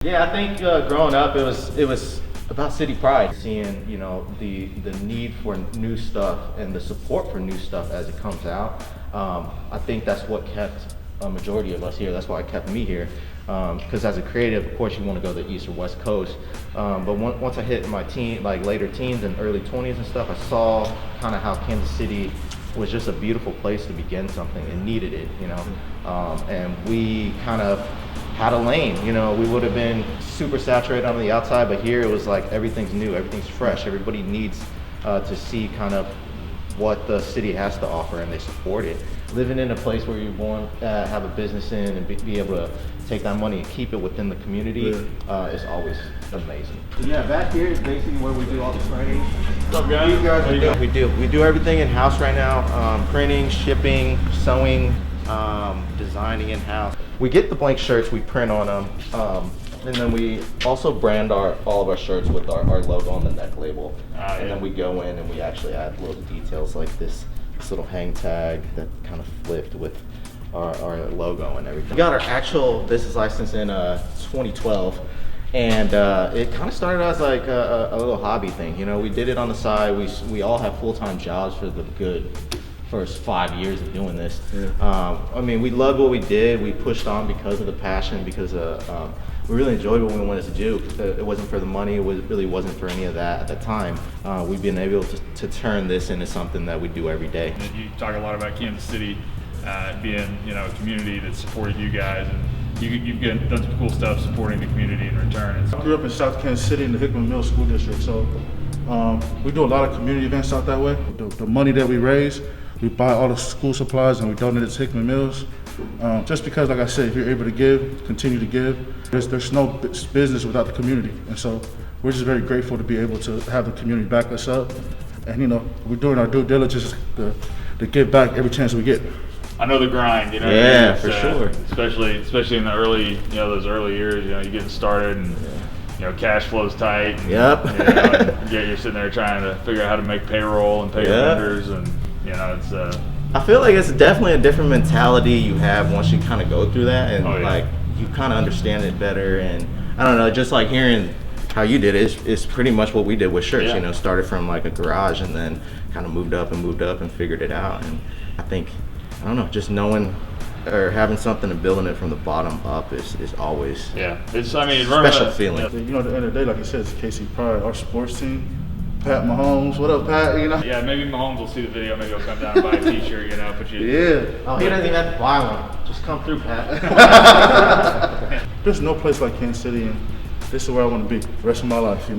Yeah, I think growing up, it was about city pride, seeing the need for new stuff and the support for new stuff as it comes out. I think that's what kept a majority of us here. That's why it kept me here. Because as a creative, of course, you want to go to the East or West Coast. But once I hit my later teens and early 20s and stuff, I saw kind of how Kansas City was just a beautiful place to begin something and needed it, and we kind of had a lane. We would have been super saturated on the outside, but here it was like everything's new, everything's fresh. Everybody needs to see kind of what the city has to offer, and they support it. Living in a place where you're born, have a business in, and be able to take that money and keep it within the community is always amazing. Yeah, back here is basically where we do all the printing. What's up, guys? We do everything in house right now: printing, shipping, sewing, designing in house. We get the blank shirts, we print on them, and then we also brand all of our shirts with our logo on the neck label. And then we go in and we actually add little details like this little hang tag that kind of flipped with our logo and everything. We got our actual business license in 2012, and it kind of started as like a little hobby thing. We did it on the side. We all have full-time jobs for the good first 5 years of doing this. I mean, we loved what we did. We pushed on because of the passion, because we really enjoyed what we wanted to do. It wasn't for the money. It really wasn't for any of that at the time. We've been able to turn this into something that we do every day. You talk a lot about Kansas City being, a community that supported you guys, and you've done some cool stuff supporting the community in return. I grew up in South Kansas City in the Hickman Mill School District, so we do a lot of community events out that way. The money that we raise, we buy all the school supplies and we donate it to Hickman Mills. Just because, like I said, if you're able to give, continue to give, there's no business without the community. And so we're just very grateful to be able to have the community back us up. And we're doing our due diligence to give back every chance we get. I know the grind, Yeah, for sure. Especially in the early, those early years, you're getting started and cash flow's tight. And, Yep. And you're sitting there trying to figure out how to make payroll and pay your vendors, and it's. I feel like it's definitely a different mentality you have once you kind of go through that, and like you kind of understand it better. And I don't know, just like hearing how you did it is pretty much what we did with shirts. Started from like a garage and then kind of moved up and figured it out. And I think, I don't know, just knowing or having something and building it from the bottom up is always it's special feeling. At the end of the day, like you said, it's KC Pride, our sports team. Pat Mahomes, what up, Pat? Yeah, maybe Mahomes will see the video. Maybe he'll come down and buy a T-shirt. Put you. Oh, he doesn't even have to buy one. Just come through, Pat. There's no place like Kansas City, and this is where I want to be the rest of my life.